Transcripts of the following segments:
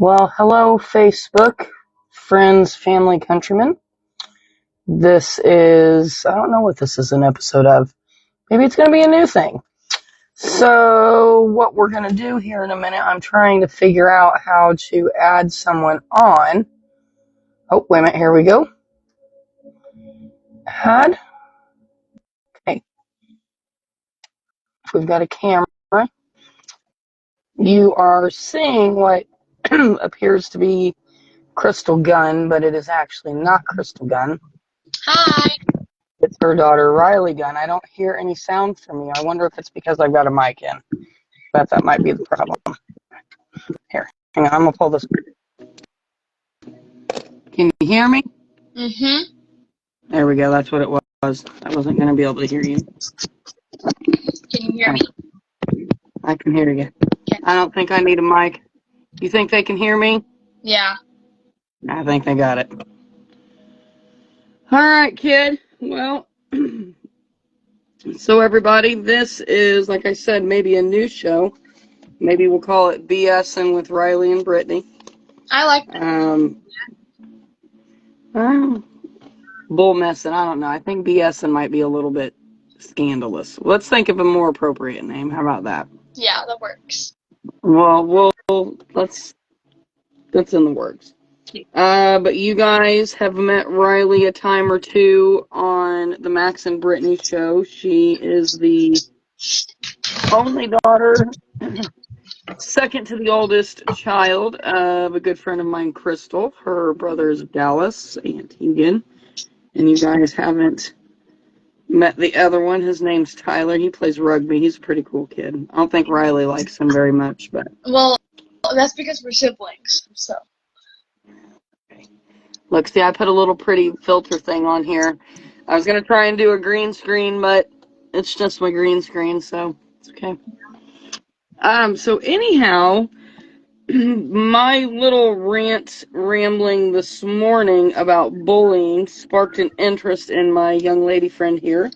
Well, hello, Facebook, friends, family, countrymen. This is, I don't know what this is an episode of. Maybe it's going to be a new thing. So, what we're going to do here in a minute, I'm trying to figure out how to add someone on. Oh, wait a minute, here we go. Add. Okay, we've got a camera. You are seeing what appears to be Crystal Gunn, but it is actually not Crystal Gunn. Hi. It's her daughter, Riley Gunn. I don't hear any sound from you. I wonder if it's because I've got a mic in. But that might be the problem. Here, hang on. I'm going to pull this. Can you hear me? Mm-hmm. There we go. That's what it was. I wasn't going to be able to hear you. Can you hear me? I can hear you. Okay. I don't think I need a mic. You think they can hear me? Yeah. I think they got it. All right, kid. Well, so everybody, this is, like I said, maybe a new show. Maybe we'll call it BSing with Riley and Brittany. I like that. Bull messing, I don't know. I think BSing might be a little bit scandalous. Let's think of a more appropriate name. How about that? Yeah, that works. Well, that's in the works. But you guys have met Riley a time or two on the Max and Brittany show. She is the only daughter, second to the oldest child of a good friend of mine, Crystal. Her brother is Dallas and Tegan. And you guys haven't met the other one. His name's Tyler. He plays rugby. He's a pretty cool kid. I don't think Riley likes him very much, but... Well, that's because we're siblings, so... Look, see, I put a little pretty filter thing on here. I was going to try and do a green screen, but it's just my green screen, so it's okay. So anyhow, my little rambling this morning about bullying sparked an interest in my young lady friend here.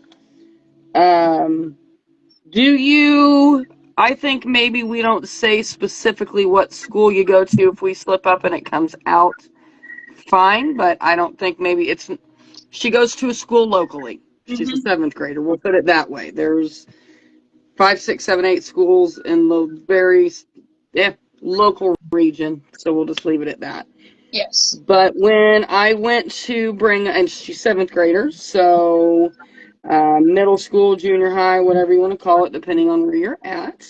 I think maybe we don't say specifically what school you go to. If we slip up and it comes out, fine, but I don't think maybe she goes to a school locally. She's a 7th grader. We'll put it that way. There's 5, 6, 7, 8 schools in the very local region, so we'll just leave it at that. Yes. But when I went to and she's 7th grader, so middle school, junior high, whatever you want to call it, depending on where you're at.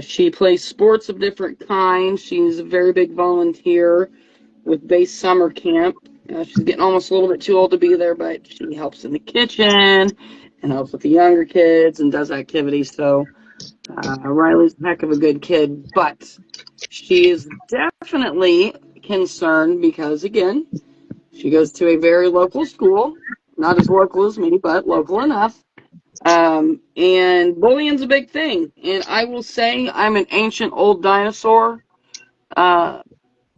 She plays sports of different kinds. She's a very big volunteer with Base Summer Camp. She's getting almost a little bit too old to be there, but she helps in the kitchen and helps with the younger kids and does activities. So Riley's a heck of a good kid, but she is definitely concerned because, again, she goes to a very local school, not as local as me, but local enough. And bullying's a big thing. And I will say I'm an ancient old dinosaur.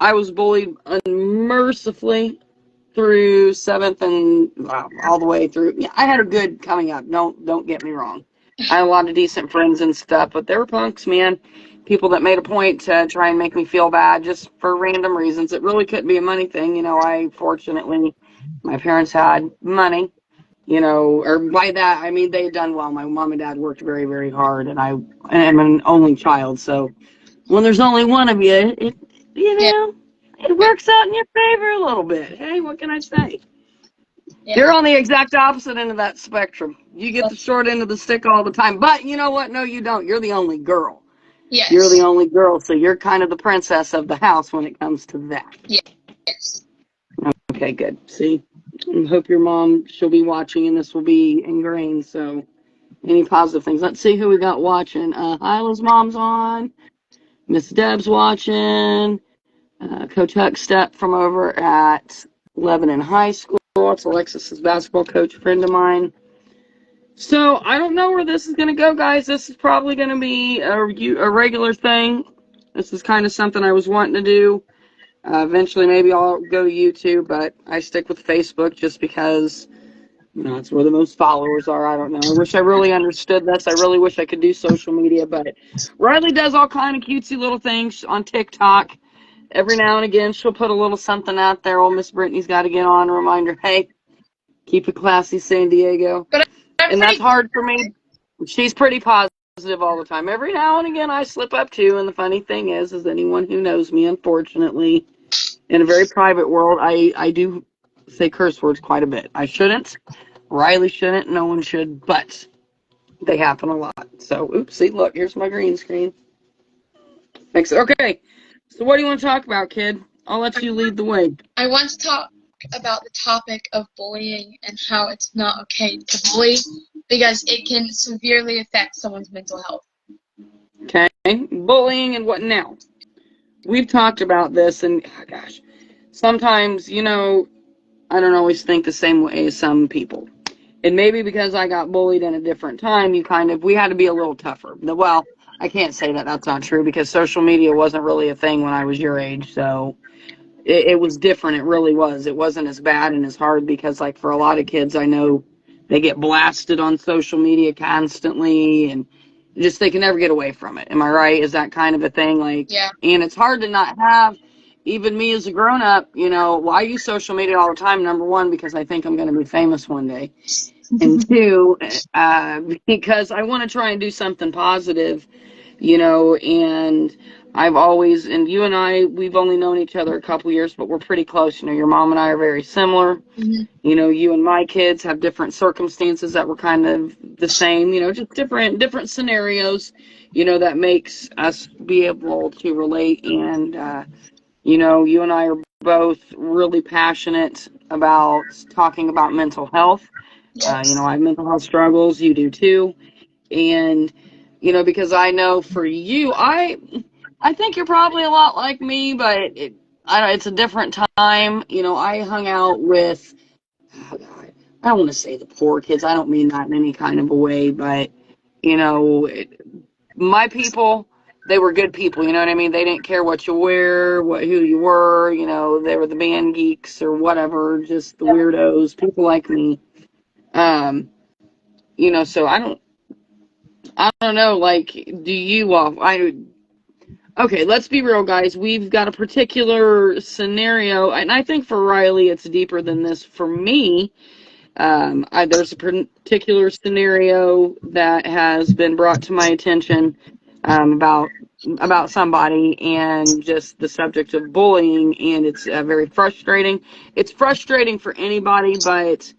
I was bullied unmercifully through 7th and all the way through. Yeah, I had a good coming up. Don't get me wrong. I had a lot of decent friends and stuff, but they were punks, man. People that made a point to try and make me feel bad just for random reasons. It really couldn't be a money thing. Fortunately, my parents had money, or by that, I mean, they had done well. My mom and dad worked very, very hard, and I am an only child. So when there's only one of you, it works out in your favor a little bit. Hey, what can I say? Yeah. You're on the exact opposite end of that spectrum. You get the short end of the stick all the time. But you know what? No, you don't. You're the only girl. Yes. You're the only girl, so you're kind of the princess of the house when it comes to that. Yes. Okay, good. See, I hope your mom, she'll be watching, and this will be ingrained. So any positive things. Let's see who we got watching. Hyla's mom's on. Miss Deb's watching. Coach Huckstep from over at Lebanon High School. It's Alexis's basketball coach, friend of mine. So I don't know where this is going to go, guys. This is probably going to be a regular thing. This is kind of something I was wanting to do. Eventually, maybe I'll go to YouTube, but I stick with Facebook just because, it's where the most followers are. I don't know. I wish I really understood this. I really wish I could do social media, but Riley does all kind of cutesy little things on TikTok. every now and again she'll put a little something out there. Old Miss Brittany's got to get on a reminder. Hey, keep it classy, San Diego. But I'm And that's pretty. hard for me. She's pretty positive all the time. Every now and again I slip up too. And the funny thing is anyone who knows me, unfortunately, in a very private world, I do say curse words quite a bit. I shouldn't. Riley shouldn't. No one should. But they happen a lot. So, oopsie, look, here's my green screen. Thanks. Okay. So, what do you want to talk about, kid? I'll let you lead the way. I want to talk about the topic of bullying and how it's not okay to bully because it can severely affect someone's mental health. Okay. Bullying and what now? We've talked about this, and oh, gosh, sometimes, I don't always think the same way as some people. And maybe because I got bullied in a different time, we had to be a little tougher. Well, I can't say that that's not true because social media wasn't really a thing when I was your age. So it was different. It really was. It wasn't as bad and as hard because, like, for a lot of kids, I know they get blasted on social media constantly and just they can never get away from it. Am I right? Is that kind of a thing? Like, Yeah. and it's hard to not have. Even me as a grown up, well, I use social media all the time. Number one, because I think I'm going to be famous one day. And two, because I want to try and do something positive, and I've always, and you and I, we've only known each other a couple years, but we're pretty close. Your mom and I are very similar. Mm-hmm. You and my kids have different circumstances that were kind of the same, just different scenarios, that makes us be able to relate. And, you and I are both really passionate about talking about mental health. Yes. I have mental health struggles. You do too. And, because I know for you, I think you're probably a lot like me, but it's a different time. I hung out with, oh God, I don't want to say the poor kids. I don't mean that in any kind of a way, but, you know, it, my people, they were good people. You know what I mean? They didn't care what you wear, who you were. They were the band geeks or whatever, just the weirdos, people like me. Um, so I don't know. Like, do you? Okay, let's be real, guys. We've got a particular scenario, and I think for Riley, it's deeper than this. For me, there's a particular scenario that has been brought to my attention about somebody, and just the subject of bullying, and it's very frustrating. It's frustrating for anybody, but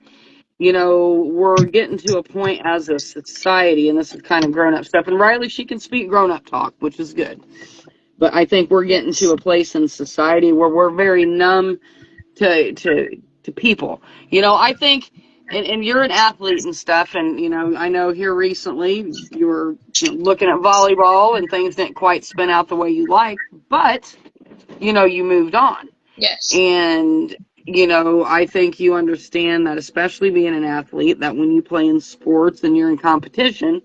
we're getting to a point as a society, and this is kind of grown up stuff. And Riley, she can speak grown up talk, which is good. But I think we're getting to a place in society where we're very numb to people. I think, and you're an athlete and stuff, and I know here recently you were looking at volleyball and things didn't quite spin out the way you like, but you moved on. Yes. And I think you understand that, especially being an athlete, that when you play in sports and you're in competition,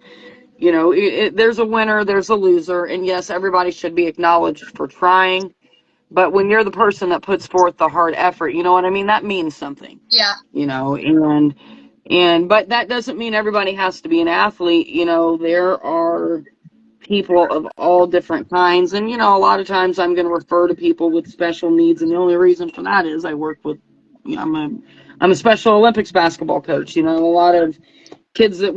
there's a winner, there's a loser, and yes, everybody should be acknowledged for trying. But when you're the person that puts forth the hard effort, you know what I mean? That means something. Yeah. But that doesn't mean everybody has to be an athlete. There are people of all different kinds, and a lot of times I'm going to refer to people with special needs, and the only reason for that is I work with, I'm a Special Olympics basketball coach. A lot of kids that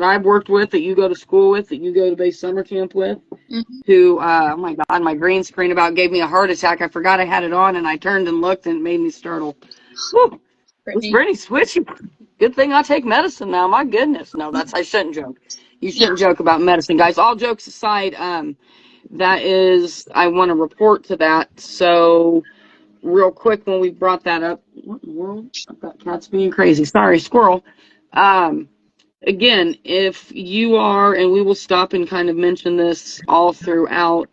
I've worked with, that you go to school with, that you go to base summer camp with, Mm-hmm. who, oh my God, my green screen about gave me a heart attack. I forgot I had it on, and I turned and looked, and it made me startle. Whew. This Brittany. Brittany switchy. Good thing I take medicine now. My goodness. No, I shouldn't joke. You shouldn't joke about medicine, guys. All jokes aside, that is, I want to report to that. So, real quick, when we brought that up, what in the world? I've got cats being crazy. Sorry, squirrel. Um, Again, if you are, and we will stop and kind of mention this all throughout,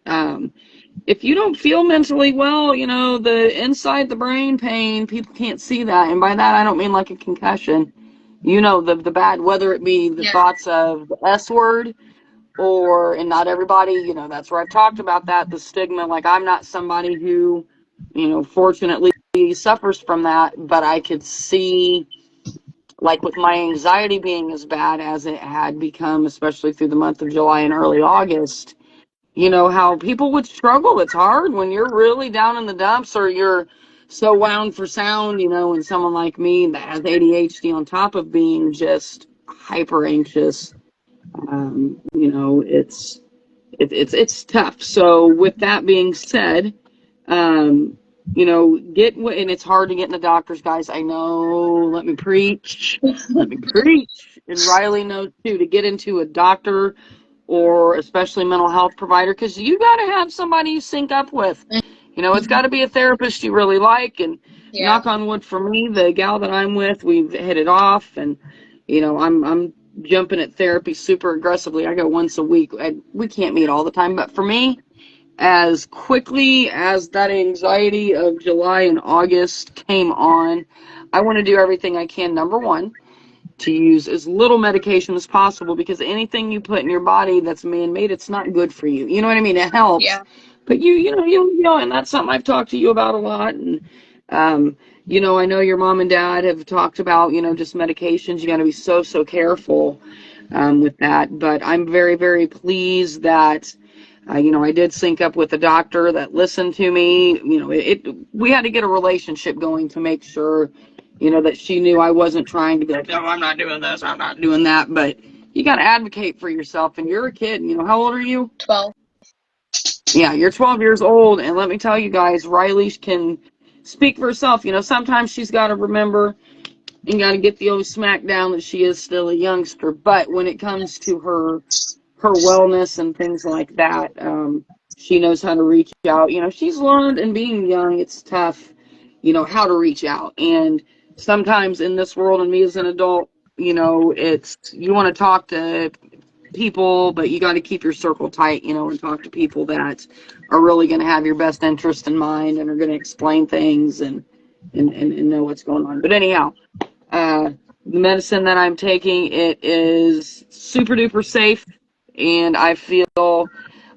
if you don't feel mentally well, the inside the brain pain, people can't see that. And by that, I don't mean like a concussion. The bad, whether it be the Yeah. thoughts of the S word, and not everybody, that's where I've talked about that, the stigma. Like, I'm not somebody who, fortunately suffers from that, but I could see, like, with my anxiety being as bad as it had become, especially through the month of July and early August, how people would struggle. It's hard when you're really down in the dumps or you're so wound for sound, and someone like me that has ADHD on top of being just hyper anxious. It's tough. So with that being said, um, and it's hard to get in the doctors, guys. I know. Let me preach. Let me preach. And Riley knows too, to get into a doctor or especially mental health provider, because you got to have somebody you sync up with. It's got to be a therapist you really like. And Yeah. knock on wood for me, the gal that I'm with, we've hit it off. And, I'm jumping at therapy super aggressively. I go once a week. We can't meet all the time. But for me, as quickly as that anxiety of July and August came on, I want to do everything I can, number one, to use as little medication as possible, because anything you put in your body that's man-made, it's not good for you. You know what I mean? It helps, Yeah. but and that's something I've talked to you about a lot. And I know your mom and dad have talked about, just medications. You got to be so careful with that. But I'm very, very pleased that I did sync up with a doctor that listened to me. We had to get a relationship going to make sure, that she knew I wasn't trying to be like, no, I'm not doing this, I'm not doing that. But you got to advocate for yourself. And you're a kid. How old are you? 12. Yeah, you're 12 years old. And let me tell you guys, Riley can speak for herself. Sometimes she's got to remember and got to get the old smack down that she is still a youngster. But when it comes to her wellness and things like that. She knows how to reach out. She's learned, and being young, it's tough, how to reach out. And sometimes in this world, and me as an adult, it's you want to talk to people, but you got to keep your circle tight, and talk to people that are really going to have your best interest in mind and are going to explain things and know what's going on. But anyhow, uh, the medicine that I'm taking, it is super duper safe, and I feel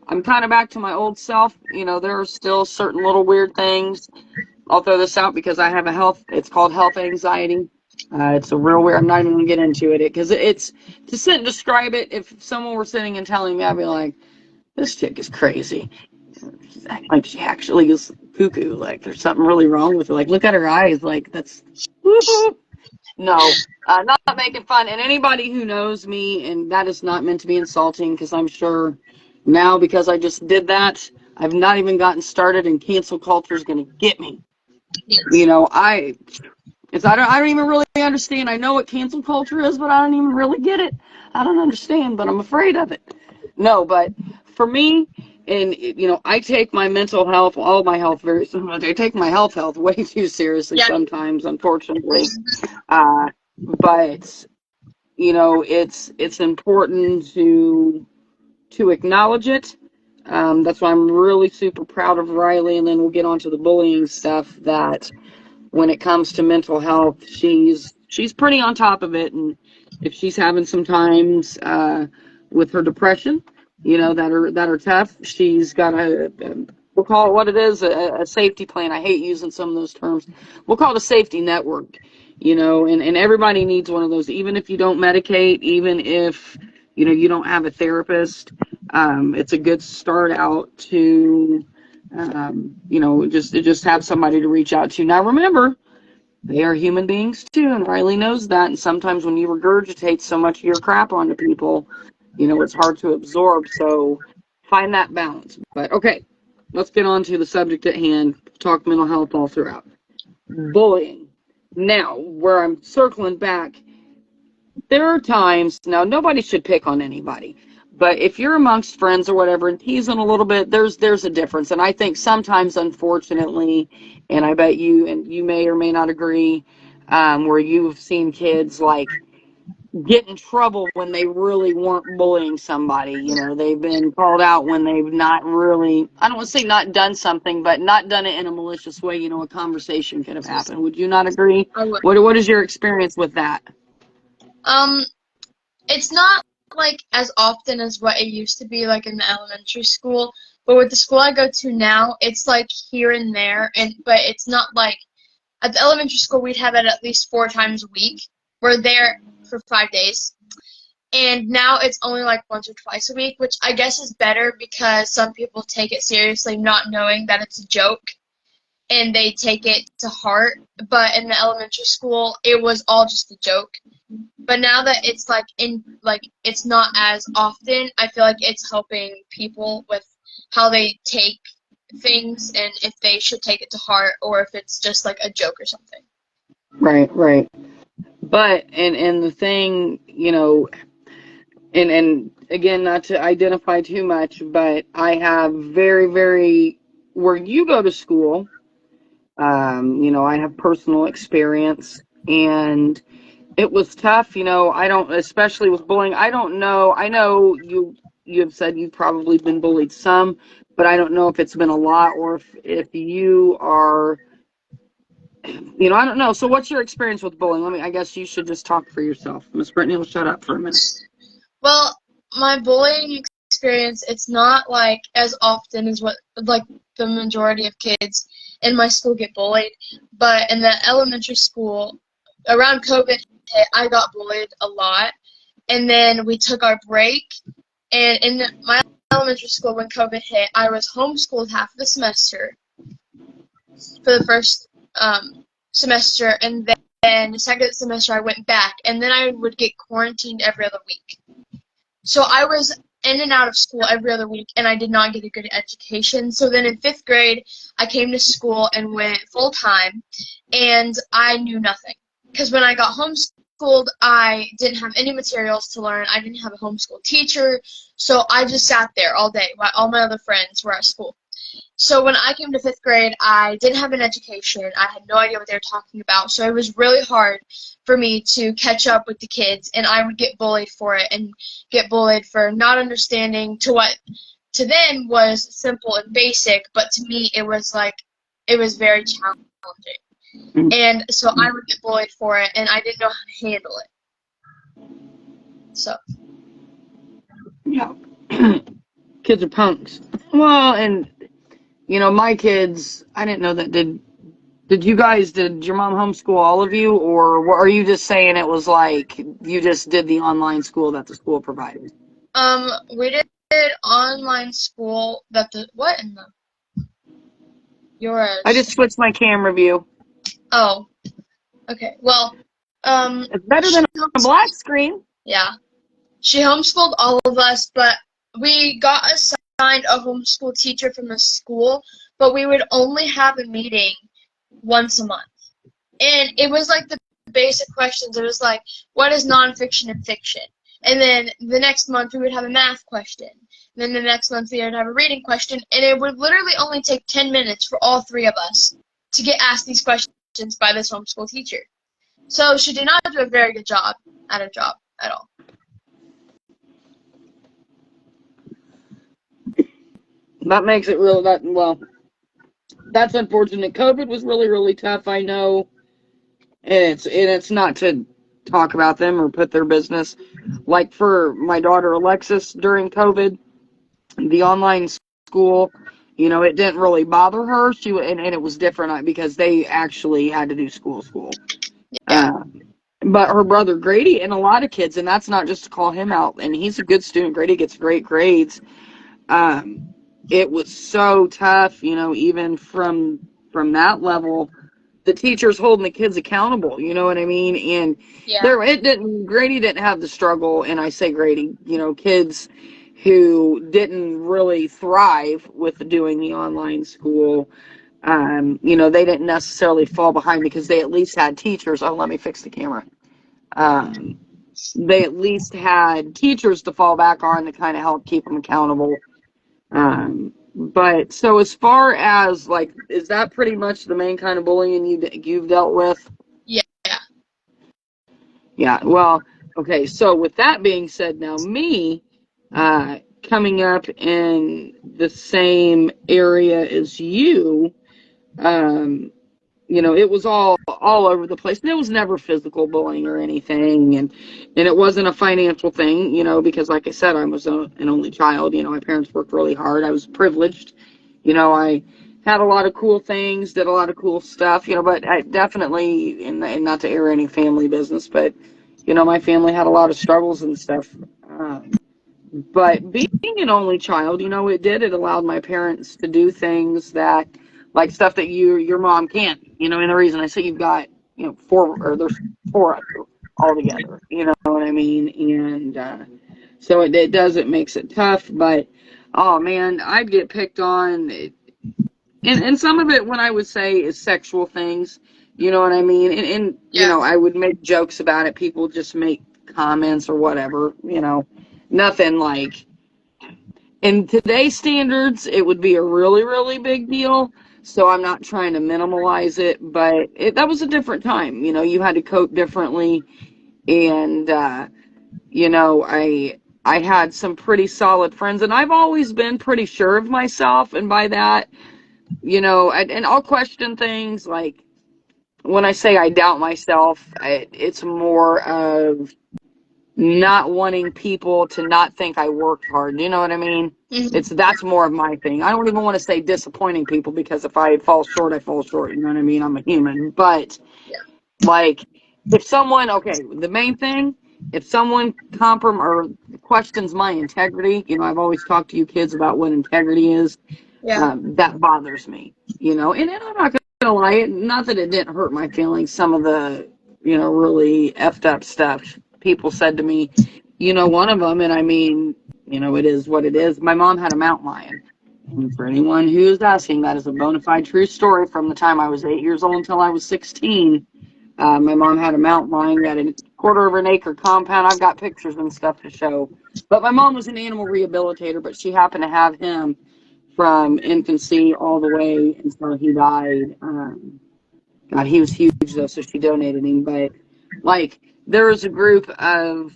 I'm kind of back to my old self. There are still certain little weird things. I'll throw this out because I have it's called health anxiety. It's a real weird, I'm not even going to get into it because it's, to sit and describe it, if someone were sitting and telling me, I'd be like, this chick is crazy. She's acting like she actually is cuckoo. Like there's something really wrong with her. Like look at her eyes. Like that's, woo-hoo. No, not making fun. And anybody who knows me, and that is not meant to be insulting, because I'm sure now, because I just did that, I've not even gotten started, and cancel culture is going to get me. Yes. I don't even really understand. I know what cancel culture is, but I don't even really get it. I don't understand, but I'm afraid of it. No, but for me, and I take my mental health, all my health very. I take my health way too seriously Yeah. sometimes, unfortunately. But it's important to acknowledge it. That's why I'm really super proud of Riley, and then we'll get on to the bullying stuff. That when it comes to mental health, she's pretty on top of it. And if she's having some times with her depression, that are tough, she's got we'll call it what it is, a safety plan. I hate using some of those terms. We'll call it a safety network. And everybody needs one of those, even if you don't medicate, even if you don't have a therapist. It's a good start out to just have somebody to reach out to. Now remember, they are human beings too, and Riley knows that. And sometimes when you regurgitate so much of your crap onto people, it's hard to absorb. So find that balance. But okay, let's get on to the subject at hand. Talk mental health all throughout. Bullying. Now, where I'm circling back, there are times, now nobody should pick on anybody, but if you're amongst friends or whatever and teasing a little bit, there's a difference. And I think sometimes, unfortunately, and I bet you may or may not agree, where you've seen kids like get in trouble when they really weren't bullying somebody. They've been called out when they've not really, I don't want to say not done something, but not done it in a malicious way. A conversation could have happened. Would you not agree? I would. What is your experience with that? Um, it's not like as often as what it used to be like in the elementary school, but with the school I go to now, it's like here and there, but it's not like at the elementary school we'd have it at least 4 times a week. We're there for 5 days. And now it's only like once or twice a week, which I guess is better because some people take it seriously, not knowing that it's a joke, and they take it to heart. But in the elementary school, it was all just a joke. But now that it's like it's not as often, I feel like it's helping people with how they take things and if they should take it to heart or if it's just like a joke or something. Right, right. But and the thing, and again, not to identify too much, but I have very, very where you go to school. I have personal experience, and it was tough. I don't, especially with bullying. I don't know. I know you have said you've probably been bullied some, but I don't know if it's been a lot or if you are. I don't know. So, what's your experience with bullying? I guess you should just talk for yourself. Miss Brittany will shut up for a minute. Well, my bullying experience, it's not like as often as what like the majority of kids in my school get bullied, but in the elementary school around COVID hit, I got bullied a lot. And then we took our break, and in my elementary school when COVID hit, I was homeschooled half of the semester for the first semester, and then the second semester I went back, and then I would get quarantined every other week. So I was in and out of school every other week, and I did not get a good education. So then in fifth grade, I came to school and went full time, and I knew nothing. Because when I got homeschooled, I didn't have any materials to learn. I didn't have a homeschool teacher, so I just sat there all day while all my other friends were at school. So when I came to fifth grade, I didn't have an education. I had no idea what they were talking about. So it was really hard for me to catch up with the kids, and I would get bullied for it and get bullied for not understanding to what to them was simple and basic, but to me it was very challenging. And so I would get bullied for it, and I didn't know how to handle it. So Yeah. Kids are punks. Well, and my kids, I didn't know that. Did your mom homeschool all of you, or are you just saying it was like you just did the online school that the school provided? we did online school that the what in the I just yours? switched my camera view. Oh, okay. Well, It's better she than a homes black screen. yeah. She homeschooled all of us, but we got assigned a homeschool teacher from the school, but we would only have a meeting once a month. And it was like the basic questions. It was like, what is nonfiction and fiction? And then the next month we would have a math question. And then the next month we would have a reading question. And it would literally only take 10 minutes for all three of us to get asked these questions by this homeschool teacher. So she did not do a very good job at her job at all. That makes it real. That's unfortunate. COVID was really, really tough. I know, and it's not to talk about them or put their business. Like for my daughter Alexis during COVID, the online school, it didn't really bother her. And it was different because they actually had to do school. Yeah. Uh, but her brother Grady and a lot of kids, and that's not just to call him out, and he's a good student. Grady gets great grades. Um, it was so tough, even from that level, the teachers holding the kids accountable. You know what I mean? And Yeah. Grady didn't have the struggle, and I say Grady, kids who didn't really thrive with doing the online school. They didn't necessarily fall behind because they at least had teachers. Oh, let me fix the camera. Um, they at least had teachers to fall back on to kind of help keep them accountable. But so as far as like, is that pretty much the main kind of bullying you've dealt with? Yeah. Yeah. Well, okay. So with that being said, now me, coming up in the same area as you, um, it was all over the place. And it was never physical bullying or anything, and it wasn't a financial thing, because like I said, I was an only child. My parents worked really hard. I was privileged. I had a lot of cool things, did a lot of cool stuff. But I definitely, and not to air any family business, but My family had a lot of struggles and stuff. But being an only child, it allowed my parents to do things that, like stuff that your mom can't. And the reason I say you've got, four, or there's four of you all together. You know what I mean? And so it makes it tough. But oh man, I'd get picked on, and some of it, when I would say, is sexual things. You know what I mean? And Yeah. I would make jokes about it. People just make comments or whatever. Nothing like, in today's standards, it would be a really, really big deal. So I'm not trying to minimalize it, but that was a different time. You had to cope differently, and I had some pretty solid friends, and I've always been pretty sure of myself, and by that, and I'll question things. Like, when I say I doubt myself, it's more of not wanting people to not think I worked hard. You know what I mean? Hmm. That's more of my thing. I don't even want to say disappointing people, because if I fall short, I fall short. You know what I mean? I'm a human. But Yeah. like, if someone, okay, the main thing, if someone or questions my integrity, I've always talked to you kids about what integrity is. Yeah. That bothers me. And I'm not gonna lie, not that it didn't hurt my feelings. Some of the, really effed up stuff people said to me. One of them, and I mean, it is what it is. My mom had a mountain lion. And for anyone who's asking, that is a bona fide true story from the time I was 8 years old until I was 16. My mom had a mountain lion. We had a quarter of an acre compound. I've got pictures and stuff to show. But my mom was an animal rehabilitator, but she happened to have him from infancy all the way until he died. God, he was huge though, so she donated him. But like, there was a group of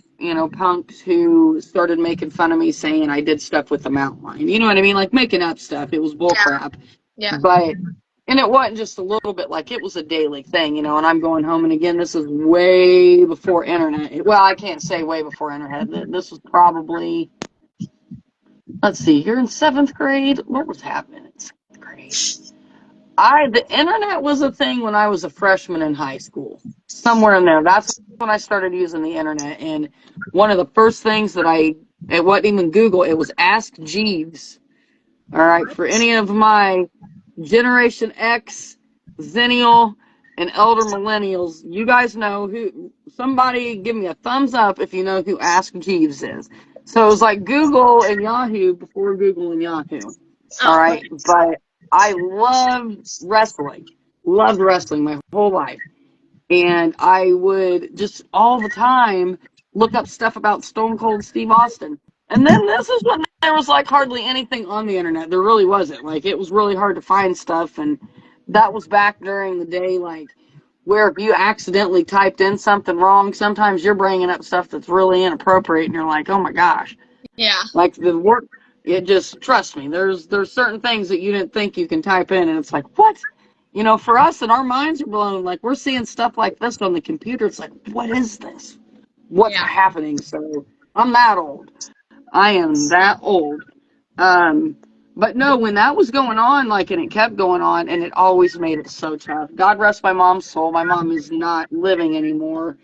punks who started making fun of me, saying I did stuff with the mountain lion. You know what I mean? Like, making up stuff. It was bull Yeah. crap. Yeah. But and it wasn't just a little bit, like, it was a daily thing. And I'm going home, and again, this is way before internet. Well, I can't say way before internet. This was probably, let's see, you're in seventh grade. What was happening in seventh grade? The internet was a thing when I was a freshman in high school, somewhere in there. That's when I started using the internet. And one of the first things that it wasn't even Google, it was Ask Jeeves. All right, for any of my Generation X, Zennial, and Elder Millennials, you guys know who. Somebody give me a thumbs up if you know who Ask Jeeves is. So it was like Google and Yahoo before Google and Yahoo. All Oh, okay. right, but I loved wrestling my whole life, and I would just all the time look up stuff about Stone Cold Steve Austin. And then this is when there was like hardly anything on the internet. There really wasn't. Like, it was really hard to find stuff, and that was back during the day, like, where if you accidentally typed in something wrong, sometimes you're bringing up stuff that's really inappropriate, and you're like, oh my gosh. Yeah. Like, the work, it just, trust me, there's certain things that you didn't think you can type in, and it's like, what? For us, and our minds are blown. Like, we're seeing stuff like this on the computer. It's like, what is this? What's Yeah. happening? So I'm that old. I am that old. Um, but no, when that was going on, like, and it kept going on, and it always made it so tough. God rest my mom's soul. My mom is not living anymore.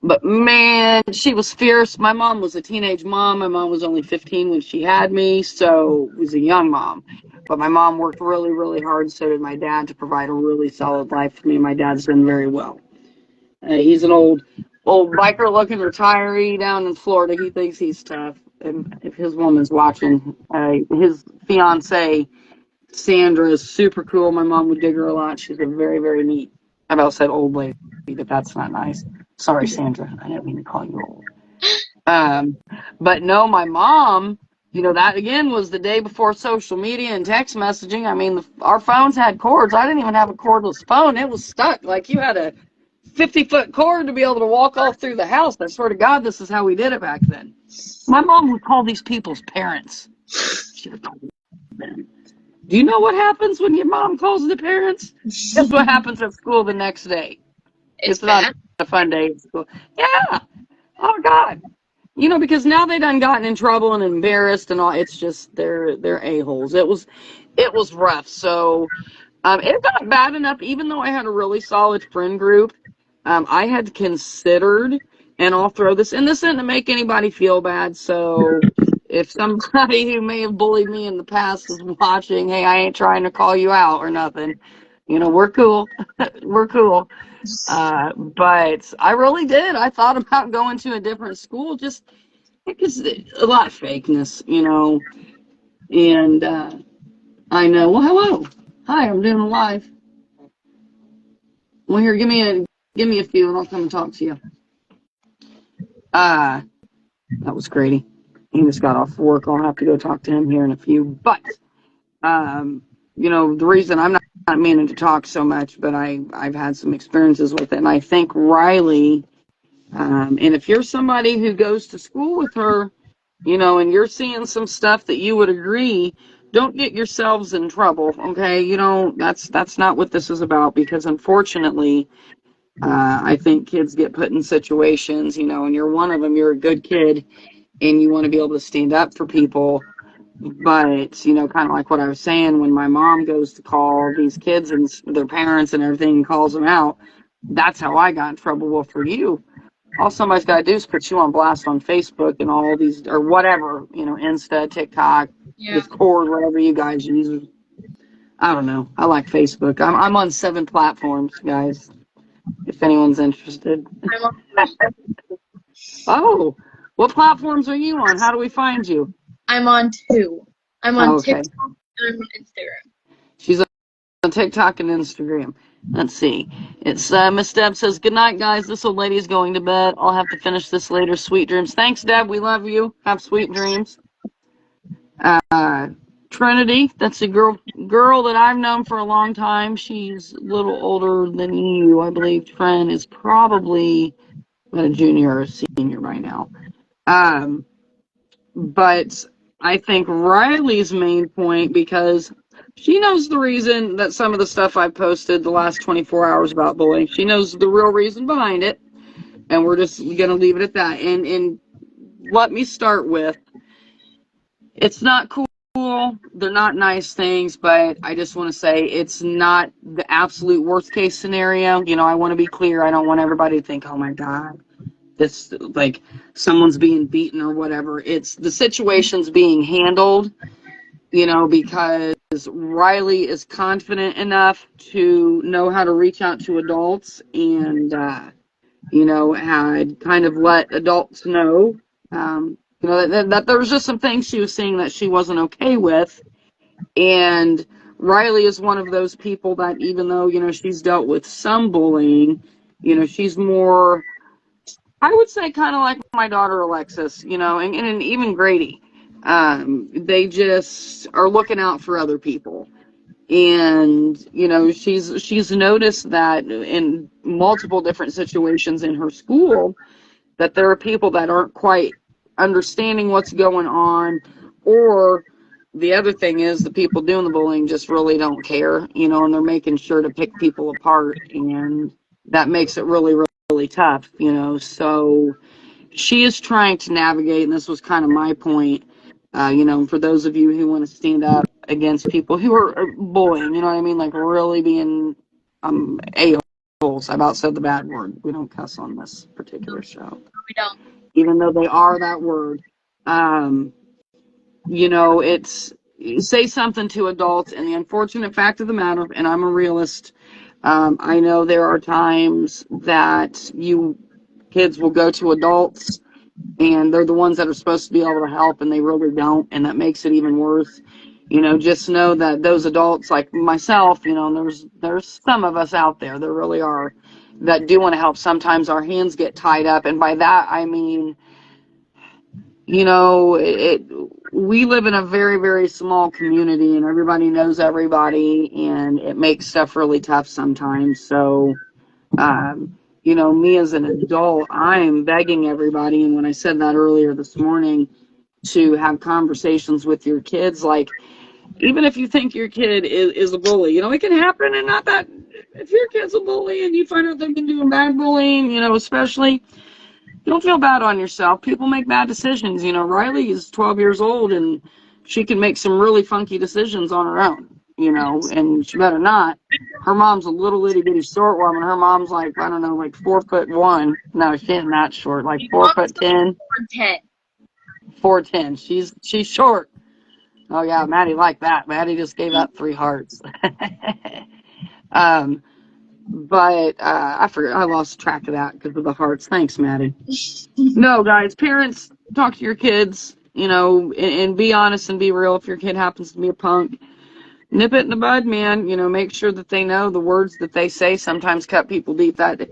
But man, she was fierce. My mom was a teenage mom. My mom was only 15 when she had me, so was a young mom. But my mom worked really, really hard. So did my dad, to provide a really solid life for me. My dad's done very well. He's an old biker-looking retiree down in Florida. He thinks he's tough. And if his woman's watching, his fiance Sandra is super cool. My mom would dig her a lot. She's a very, very neat. I about said old lady, but that's not nice. Sorry, Sandra. I didn't mean to call you old. Um, but no, my mom, that again was the day before social media and text messaging. I mean, our phones had cords. I didn't even have a cordless phone. It was stuck. Like, you had a 50-foot cord to be able to walk all through the house. I swear to God, this is how we did it back then. My mom would call these people's parents. She would call them. Do you know what happens when your mom calls the parents? Guess what happens at school the next day? It's It's not bad. a fun day at school. Yeah. Oh God. Because now they done gotten in trouble and embarrassed and all. It's just they're a-holes. It was rough. So it got bad enough, even though I had a really solid friend group. I had considered And I'll throw this, and this isn't to make anybody feel bad. So if somebody who may have bullied me in the past is watching, hey, I ain't trying to call you out or nothing. We're cool. We're cool. But I really did. I thought about going to a different school just because a lot of fakeness. And I know. Well, hello. Hi, I'm doing a live. Well, here, give me a few, and I'll come and talk to you. Uh, that was Grady. He just got off work. I'll have to go talk to him here in a few. But um, the reason I'm not meaning to talk so much, but I've had some experiences with it, and I think Riley. And if you're somebody who goes to school with her, and you're seeing some stuff that you would agree, don't get yourselves in trouble, okay? That's not what this is about, because unfortunately, I think kids get put in situations, and you're one of them, you're a good kid, and you want to be able to stand up for people. But, kind of like what I was saying, when my mom goes to call these kids and their parents and everything and calls them out, that's how I got in trouble. Well, for you, all somebody's got to do is put you on blast on Facebook and all these, or whatever, Insta, TikTok, Yeah. Discord, whatever you guys use. I don't know. I like Facebook. I'm on 7 platforms, guys, if anyone's interested. I'm on, Oh, what platforms are you on? How do we find you? I'm on two. I'm Oh, on okay. TikTok and I'm on Instagram. She's on TikTok and Instagram. Let's see. It's Miss Deb says, "Good night, guys. This old lady is going to bed. I'll have to finish this later. Sweet dreams." Thanks, Deb. We love you. Have sweet dreams. Uh, Trinity, that's a girl that I've known for a long time. She's a little older than you, I believe. Trin is probably a junior or a senior right now. Um, but I think Riley's main point, because she knows the reason that some of the stuff I've posted the last 24 hours about bullying. She knows the real reason behind it, and we're just gonna leave it at that. And let me start with, it's not cool. They're not nice things, but I just want to say it's not the absolute worst case scenario. I want to be clear. I don't want everybody to think, oh my God, this, like, someone's being beaten or whatever. It's the situation's being handled, because Riley is confident enough to know how to reach out to adults, and, had kind of let adults know, that there was just some things she was seeing that she wasn't okay with. And Riley is one of those people that, even though, she's dealt with some bullying, she's more, I would say, kind of like my daughter Alexis, and even Grady. They just are looking out for other people. And, she's noticed that in multiple different situations in her school, that there are people that aren't quite understanding what's going on, or the other thing is the people doing the bullying just really don't care, and they're making sure to pick people apart, and that makes it really, really tough. So she is trying to navigate, and this was kind of my point, for those of you who want to stand up against people who are bullying, you know what I mean, like really being a-holes. I about said the bad word. We don't cuss on this particular show, We don't. even though they are that word. Um, it's, say something to adults, and the unfortunate fact of the matter, and I'm a realist, I know there are times that you kids will go to adults, and they're the ones that are supposed to be able to help, and they really don't, and that makes it even worse. Just know that those adults, like myself, there's some of us out there really are, that do want to help. Sometimes our hands get tied up, and by that I mean, we live in a very, very small community, and everybody knows everybody, and it makes stuff really tough sometimes. So me as an adult, I'm begging everybody, and when I said that earlier this morning, to have conversations with your kids. Like, even if you think your kid is a bully, it can happen, and not that, if your kid's a bully and you find out they've been doing bad bullying, especially, don't feel bad on yourself. People make bad decisions. Riley is 12 years old, and she can make some really funky decisions on her own, and she better not. her mom's a little itty bitty short woman. Her mom's like, I don't know, like 4'1". No, she ain't that short. Like My four mom's foot ten, 10. 4'10". She's short. Oh yeah, Maddie liked that. Maddie just gave up 3 hearts. um, but I forget. I lost track of that because of the hearts. Thanks, Maddie. No, guys, parents, talk to your kids. You know, and be honest and be real. If your kid happens to be a punk, nip it in the bud, man. You know, make sure that they know the words that they say sometimes cut people deep. That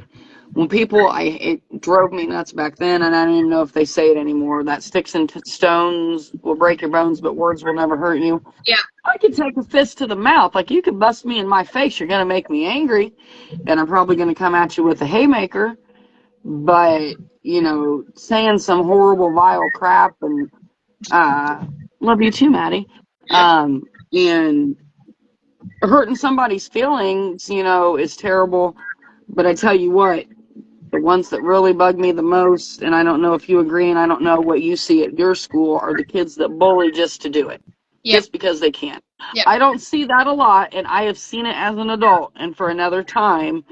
when people, it drove me nuts back then, and I don't even know if they say it anymore. That sticks and stones will break your bones, but words will never hurt you. Yeah, I could take a fist to the mouth. Like, you could bust me in my face. You're going to make me angry, and I'm probably going to come at you with a haymaker. But, you know, saying some horrible, vile crap, and love you too, Maddie, and hurting somebody's feelings, you know, is terrible. But I tell you what, the ones that really bug me the most, and I don't know if you agree, and I don't know what you see at your school, are the kids that bully just to do it, yep, just because they can. yep. I don't see that a lot, and I have seen it as an adult, and for another time,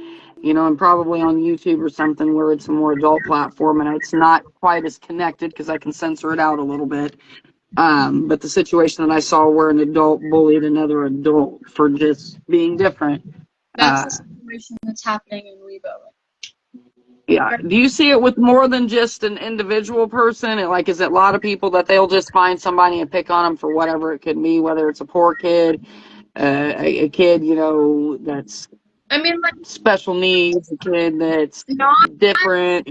you know, and probably on YouTube or something where it's a more adult platform and it's not quite as connected because I can censor it out a little bit. But the situation that I saw where an adult bullied another adult for just being different. That's the Uh, situation that's happening in Weibo. yeah. Do you see it with more than just an individual person? Like, is it a lot of people that they'll just find somebody and pick on them for whatever it could be, whether it's a poor kid, a kid, you know, that's I mean, like, special needs, a kid that's not different.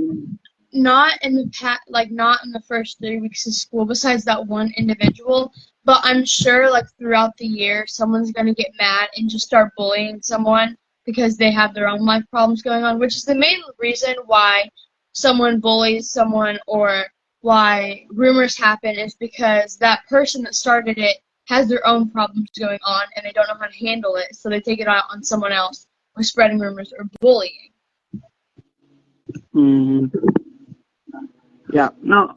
not in the like not in the first 3 weeks of school. Besides that one individual, but I'm sure like throughout the year, someone's gonna get mad and just start bullying someone because they have their own life problems going on, which is the main reason why someone bullies someone or why rumors happen is because that person that started it has their own problems going on and they don't know how to handle it, so they take it out on someone else by spreading rumors or bullying. Mm, yeah, no,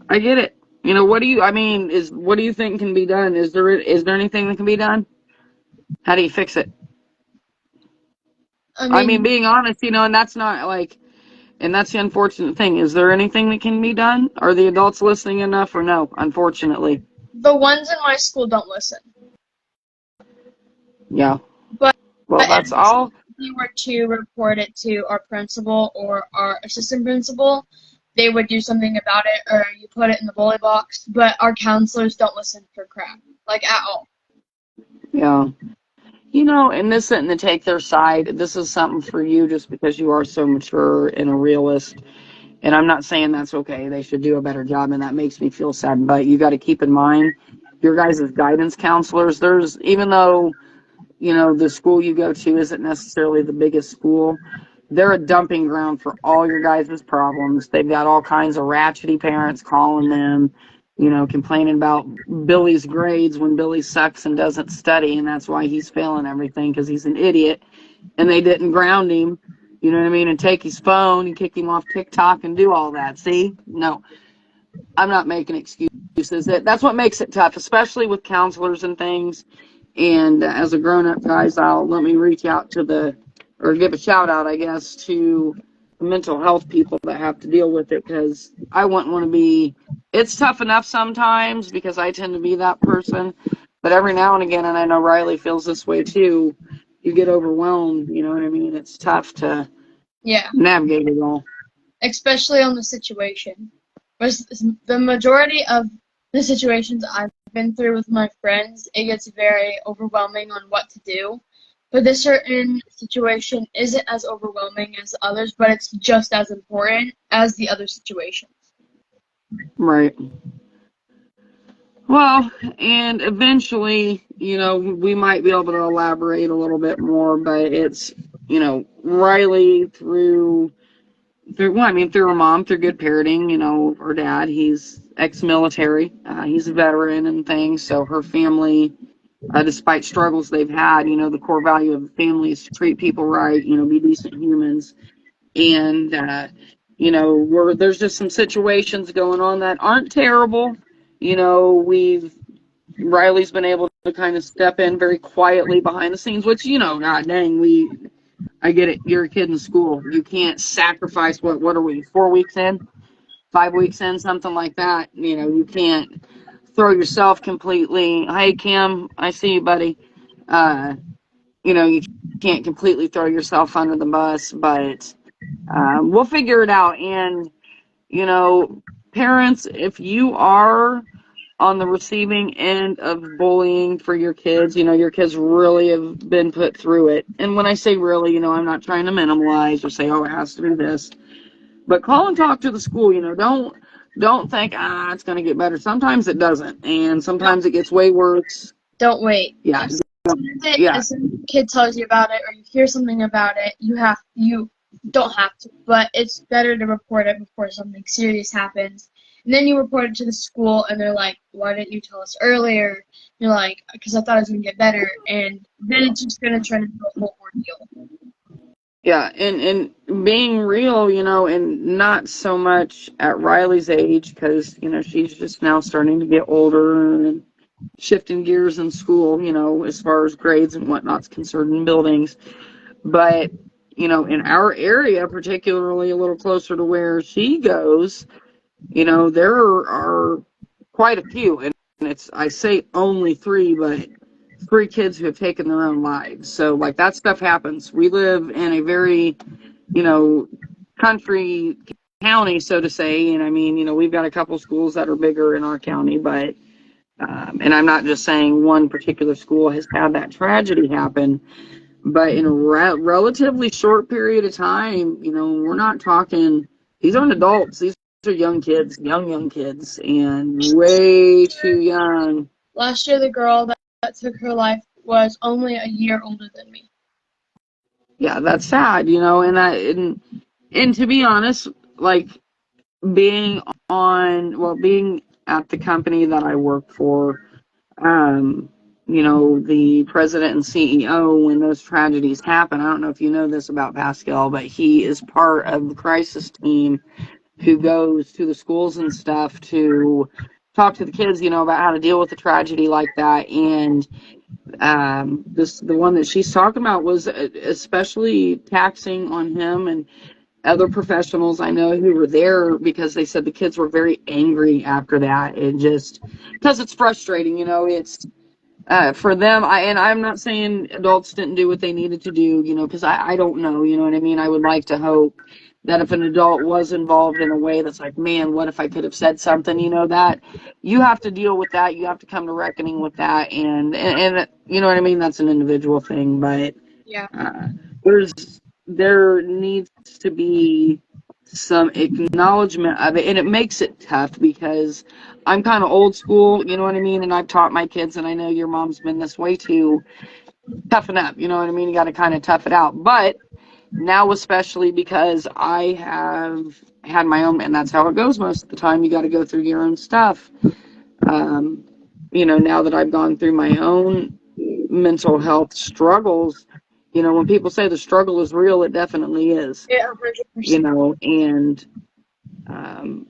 I get it. You know, what do you think can be done? Is there anything that can be done? How do you fix it? I I mean, mean, being honest, you know, and that's not like, and that's the unfortunate thing. Is there anything that can be done? Are the adults listening enough or no? Unfortunately. the ones in my school don't listen. Yeah. But Well, that's if all. we were to report it to our principal or our assistant principal, they would do something about it, or you put it in the bully box. But our counselors don't listen for crap, like at all. Yeah. You know, and this isn't to take their side. This is something for you just because you are so mature and a realist. And I'm not saying that's okay. They should do a better job, and that makes me feel sad. But you got to keep in mind your guys' as guidance counselors. Even though, you know, the school you go to isn't necessarily the biggest school, they're a dumping ground for all your guys' problems. They've got all kinds of ratchety parents calling them, you know, complaining about Billy's grades when Billy sucks and doesn't study, and that's why he's failing everything because he's an idiot and they didn't ground him. You know what I mean? And take his phone and kick him off TikTok and do all that. See? No, I'm not making excuses. That's what makes it tough, especially with counselors and things. And as a grown up, guys, let me reach out to or give a shout out, I guess, to the mental health people that have to deal with it because I wouldn't want to be. It's tough enough sometimes because I tend to be that person. But every now and again, and I know Riley feels this way too, you get overwhelmed. You know what I mean? It's tough to Yeah, navigate it all. especially on the situation. The majority of the situations I've been through with my friends, it gets very overwhelming on what to do. But this certain situation isn't as overwhelming as others, but it's just as important as the other situations. Right. Well, and eventually, you know, we might be able to elaborate a little bit more, but it's, you know, Riley well, I mean, through her mom, through good parenting, you know, her dad, he's ex-military, he's a veteran and things, so her family, despite struggles they've had, you know, the core value of the family is to treat people right, you know, be decent humans, and, you know, there's just some situations going on that aren't terrible, you know, Riley's been able to kind of step in very quietly behind the scenes, which, god dang, I get it. You're a kid in school. You can't sacrifice what are we, 4 weeks in, 5 weeks in, something like that. You can't throw yourself completely. Hey, Kim, I see you, buddy. Uh, you can't completely throw yourself under the bus, but we'll figure it out. And, you know, parents, if you are on the receiving end of bullying for your kids, your kids really have been put through it. And when I say really, I'm not trying to minimize or say, oh, it has to be this. But call and talk to the school. Don't think it's going to get better. Sometimes it doesn't, and Don't sometimes it gets way worse. don't wait. Yeah, yeah, As soon as the kid tells you about it or you hear something about it, you don't have to, but it's better to report it before something serious happens. And then you report it to the school, and they're like, "Why didn't you tell us earlier?" You're like, "Because I thought it was gonna get better," and then it's just gonna turn into a whole ordeal. yeah. And being real, and not so much at Riley's age because she's just now starting to get older and shifting gears in school. As far as grades and whatnot's concerned in buildings. But, in our area, particularly a little closer to where she goes, there are quite a few. And I say only three, but three kids who have taken their own lives. So, like, that stuff happens. We live in a very, you know, country county, so to say. And I mean, we've got a couple schools that are bigger in our county, but, and I'm not just saying one particular school has had that tragedy happen, but in a relatively short period of time, we're not talking, these aren't adults, these are young kids, young kids, and way too young. Last year, the girl that took her life was only a year older than me. Yeah, that's sad, and to be honest, like being being at the company that I work for, um, the president and CEO, when those tragedies happen, I don't know if you know this about Pascal, but he is part of the crisis team who goes to the schools and stuff to talk to the kids, about how to deal with a tragedy like that. And the one that she's talking about was especially taxing on him and other professionals I know who were there because they said the kids were very angry after that, and just because it's frustrating, it's for them. I'm not saying adults didn't do what they needed to do, because I don't know, you know what I mean. I would like to hope that if an adult was involved in a way that's like, man, what if I could have said something, that you have to deal with that. You have to come to reckoning with that, and you know what I mean. That's an individual thing, but Yeah. uh, there needs to be some acknowledgement of it, and it makes it tough because I'm kind of old school, you know what I mean, and I've taught my kids, and I know your mom's been this way too. Toughen up, you know what I mean. You got to kind of tough it out, but now especially because I have had my own, and that's how it goes most of the time. You got to go through your own stuff. Um, now that I've gone through my own mental health struggles, when people say the struggle is real, it definitely is. Yeah, 100%. And um,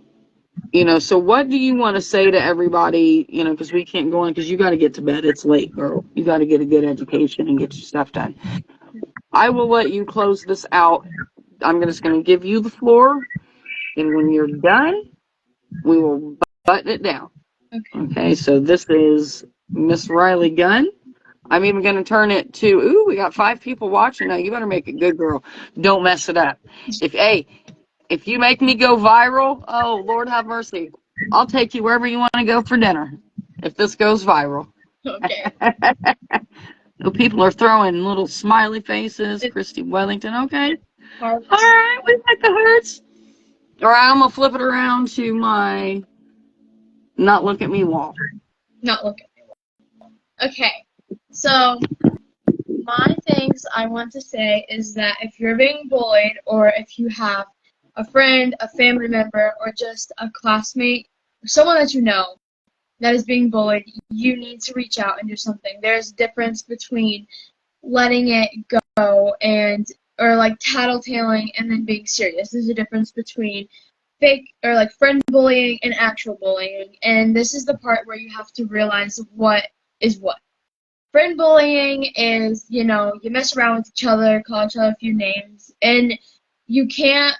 so what do you want to say to everybody? Because we can't go on because you got to get to bed. It's late, girl. You got to get a good education and get your stuff done. I will let you close this out. I'm just going to give you the floor, and when you're done, we will button it down. Okay. Okay, so this is Miss Riley Gunn. I'm even going to turn it to, ooh, we got 5 people watching now. You better make it good, girl. Don't mess it up. If you make me go viral, oh, Lord have mercy. I'll take you wherever you want to go for dinner if this goes viral. Okay. People are throwing little smiley faces. It's Christy Wellington, okay. hard. All right, we got the hearts. All right, I'm going to flip it around to my not look at me wall. Not looking. Okay. So my things I want to say is that if you're being bullied or if you have a friend, a family member, or just a classmate, or someone that you know that is being bullied, you need to reach out and do something. There's a difference between letting it go and or like tattletaling and then being serious. There's a difference between fake or like friend bullying and actual bullying. And this is the part where you have to realize what is what. friend bullying is, you mess around with each other, call each other a few names, and you can't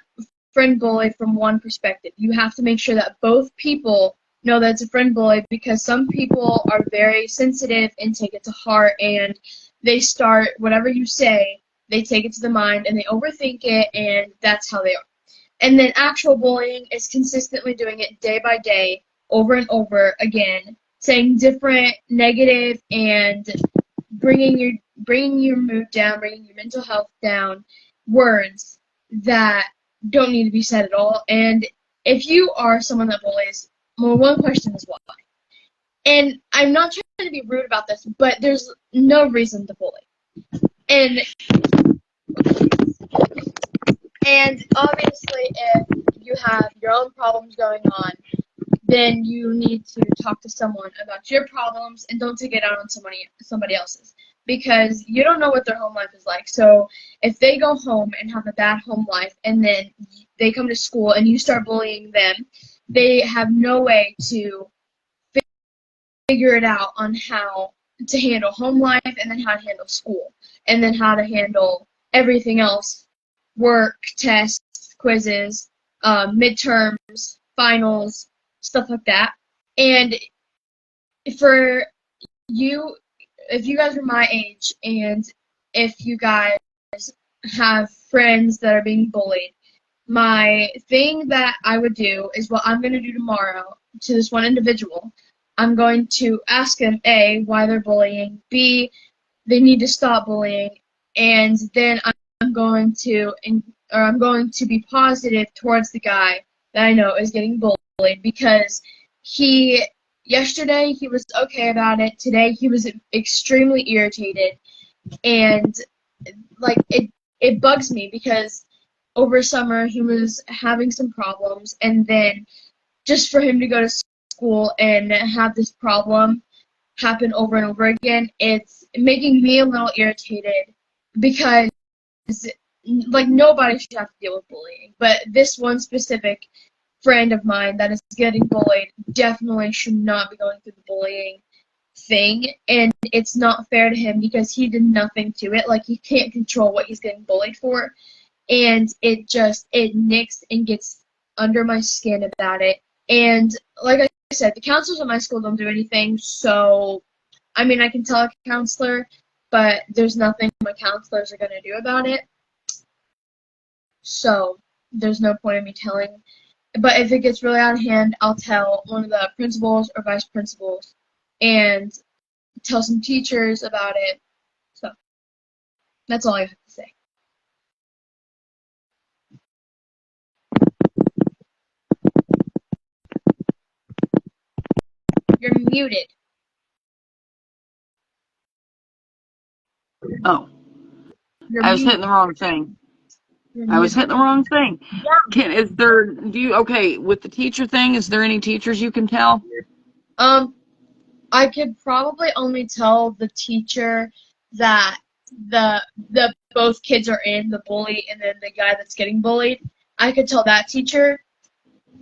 friend bully from one perspective. You have to make sure that both people know that it's a friend bully, because some people are very sensitive and take it to heart, and they start whatever you say, they take it to the mind and they overthink it, and that's how they are. And then actual bullying is consistently doing it day by day, over and over again, saying different negative and bringing your mood down, bringing your mental health down, words that don't need to be said at all. And if you are someone that bullies, well, one question is why. And I'm not trying to be rude about this, but there's no reason to bully. And and obviously, if you have your own problems going on, then you need to talk to someone about your problems and don't take it out on somebody else's, because you don't know what their home life is like. So if they go home and have a bad home life and then they come to school and you start bullying them, they have no way to figure it out on how to handle home life, and then how to handle school, and then how to handle everything else: work, tests, quizzes, midterms, finals, stuff like that. And for you, if you guys are my age, and if you guys have friends that are being bullied, my thing that I would do is what I'm going to do tomorrow to this one individual. I'm going to ask them, A, why they're bullying, B, they need to stop bullying, and then I'm going to, I'm going to be positive towards the guy that I know is getting bullied, because he, yesterday he was okay about it, today he was extremely irritated, and like it bugs me, because over summer he was having some problems, and then just for him to go to school and have this problem happen over and over again, it's making me a little irritated, because like nobody should have to deal with bullying, but this one specific friend of mine that is getting bullied definitely should not be going through the bullying thing, and it's not fair to him because he did nothing to it. Like, he can't control what he's getting bullied for, and it nicks and gets under my skin about it. And like I said, the counselors at my school don't do anything, so I mean, I can tell a counselor, but there's nothing my counselors are going to do about it. So there's no point in me telling. But if it gets really out of hand, I'll tell one of the principals or vice principals and tell some teachers about it. So that's all I have to say. You're muted. Oh, You're I was hitting muted. the wrong thing. You're I was muted. hitting the wrong thing. Yeah. Okay, with the teacher thing, is there any teachers you can tell? Um, I could probably only tell the teacher that the both kids are in, the bully and then the guy that's getting bullied. I could tell that teacher,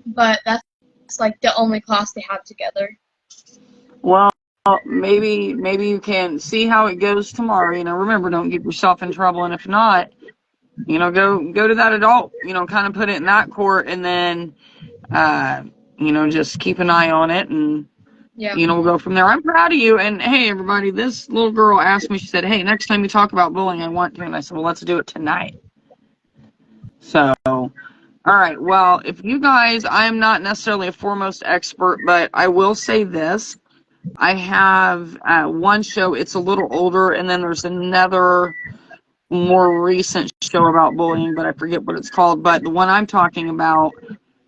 but that's like the only class they have together. Well, maybe you can see how it goes tomorrow. Remember, don't get yourself in trouble, and if not, go to that adult. Kind of put it in that court, and then uh, just keep an eye on it, and Yeah. we'll go from there. I'm proud of you. And hey, everybody, this little girl asked me. She said, "Hey, next time you talk about bullying, I want to." And I said, "Well, let's do it tonight." So, all right. Well, if you guys, I am not necessarily a foremost expert, but I will say this. I have one show, it's a little older, and then there's another more recent show about bullying, but I forget what it's called. But the one I'm talking about,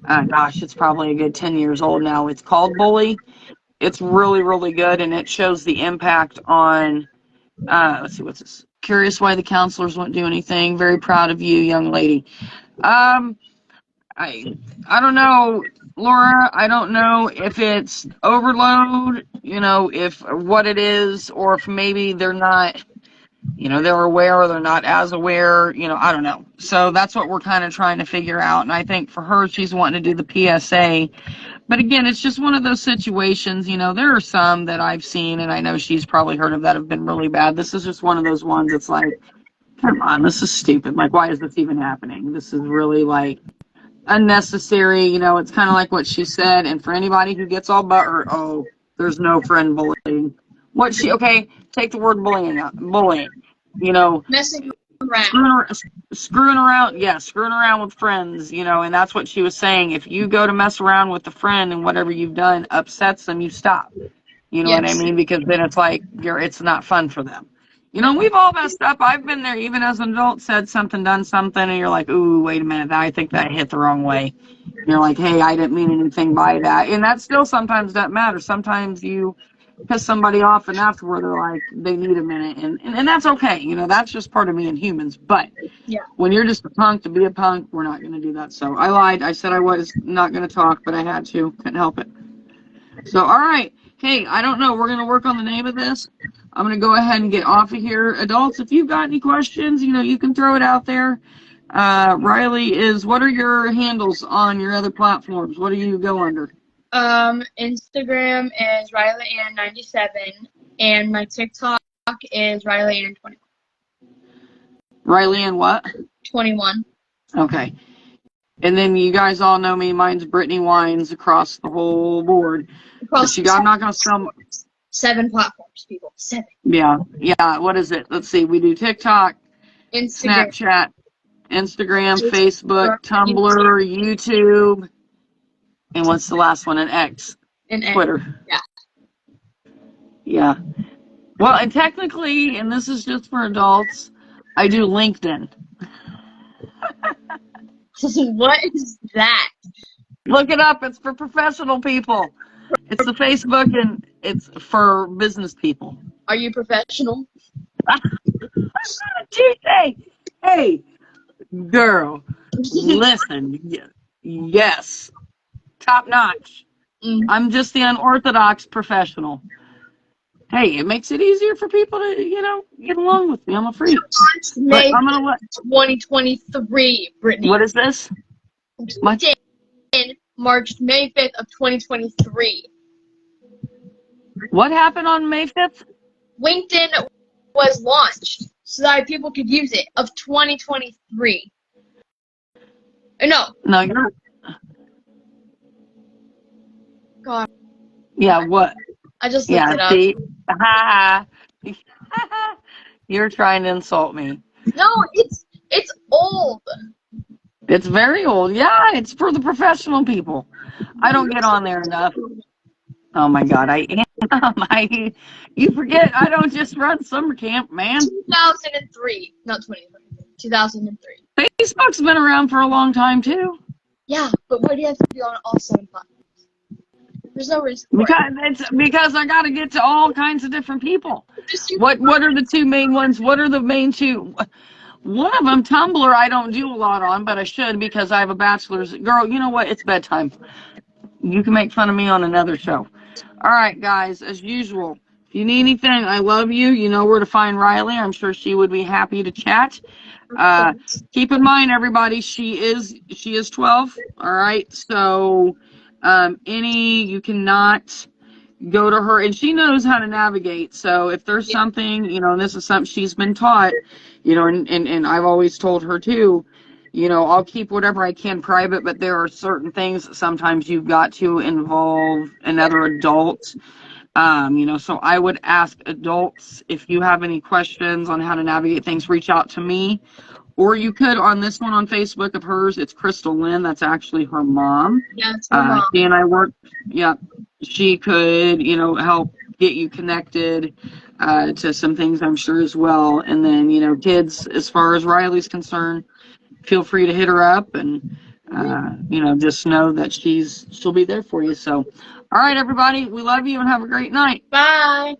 gosh, it's probably a good 10 years old now. It's called Bully. It's really, really good, and it shows the impact on, let's see, what's this? Curious why the counselors won't do anything. Very proud of you, young lady. Um, I don't know, Laura. I don't know if it's overload, if what it is, or if maybe they're not, they're aware or they're not as aware. I don't know. So that's what we're kind of trying to figure out. And I think for her, she's wanting to do the PSA But again, it's just one of those situations, there are some that I've seen, and I know she's probably heard of that have been really bad. This is just one of those ones that's like, come on, this is stupid. Like, why is this even happening? This is really like unnecessary. It's kind of like what she said. And for anybody who gets all butthurt, oh, there's no friend bullying. Okay, take the word bullying out. Bullying. Messing around. Screwing around, yeah, screwing around with friends, and that's what she was saying. If you go to mess around with a friend and whatever you've done upsets them, you stop. You know what I Yes. mean? Because then it's like it's not fun for them. We've all messed up. I've been there, even as an adult, said something, done something, and you're like, ooh, wait a minute, I think that hit the wrong way. And you're like, hey, I didn't mean anything by that. And that still sometimes doesn't matter. Sometimes you piss somebody off, and that's where they're like, they need a minute. And that's okay. That's just part of being humans. But Yeah. when you're just a punk to be a punk, we're not going to do that. So I lied. I said I was not going to talk, but I had to. Couldn't help it. So, all right. Hey, I don't know. We're going to work on the name of this. I'm going to go ahead and get off of here. Adults, if you've got any questions, you can throw it out there. Riley what are your handles on your other platforms? What do you go under? Instagram is RileyAnn97, and my TikTok is RileyAnn21. Riley and what? 21. Okay. And then you guys all know me. Mine's Brittany Wines across the whole board. Across I'm not going to spell. 7 platforms, people. 7. Yeah. What is it? Let's see. We do TikTok, Instagram, Snapchat, Instagram, Facebook, Tumblr, YouTube, and what's the last one? An X. and Twitter. Yeah. Yeah. Well, and technically, and this is just for adults, I do LinkedIn. What is that? Look it up. It's for professional people. It's the Facebook, and it's for business people. Are you professional? Tuesday. Hey, girl, listen. Yes. Top notch. I'm just the unorthodox professional. Hey, it makes it easier for people to, get along with me. I'm a freak. May 2023, Brittany. What is this? March May 5th of 2023. What happened on May 5th? LinkedIn was launched so that people could use it of 2023. No. No, you're. God. Yeah, what? I just looked it up. See? You're trying to insult me. No, it's old. It's very old. Yeah, it's for the professional people. I don't get on there enough. Oh my God, you forget I don't just run summer camp, man. 2003, not 2023. 2003. Facebook's been around for a long time too. Yeah, but what do you have to be on all 7 platforms? There's no reason for because I got to get to all kinds of different people. What are the 2 main ones? What are the main 2? One of them, Tumblr, I don't do a lot on, but I should because I have a bachelor's. Girl, you know what? It's bedtime. You can make fun of me on another show. All right, guys, as usual, if you need anything, I love you. You know where to find Riley. I'm sure she would be happy to chat. Keep in mind, everybody, she is 12. All right, so you cannot go to her, and she knows how to navigate. So if there's something, and this is something she's been taught, and I've always told her too, I'll keep whatever I can private, but there are certain things that sometimes you've got to involve another adult. So I would ask adults, if you have any questions on how to navigate things, reach out to me. Or you could on this one on Facebook of hers, it's Crystal Lynn. That's actually her mom. Yeah, it's her mom. She and I work. Yeah, she could, help get you connected to some things, I'm sure, as well. And then, kids, as far as Riley's concerned, feel free to hit her up and, just know that she'll be there for you. So, all right, everybody, we love you and have a great night. Bye.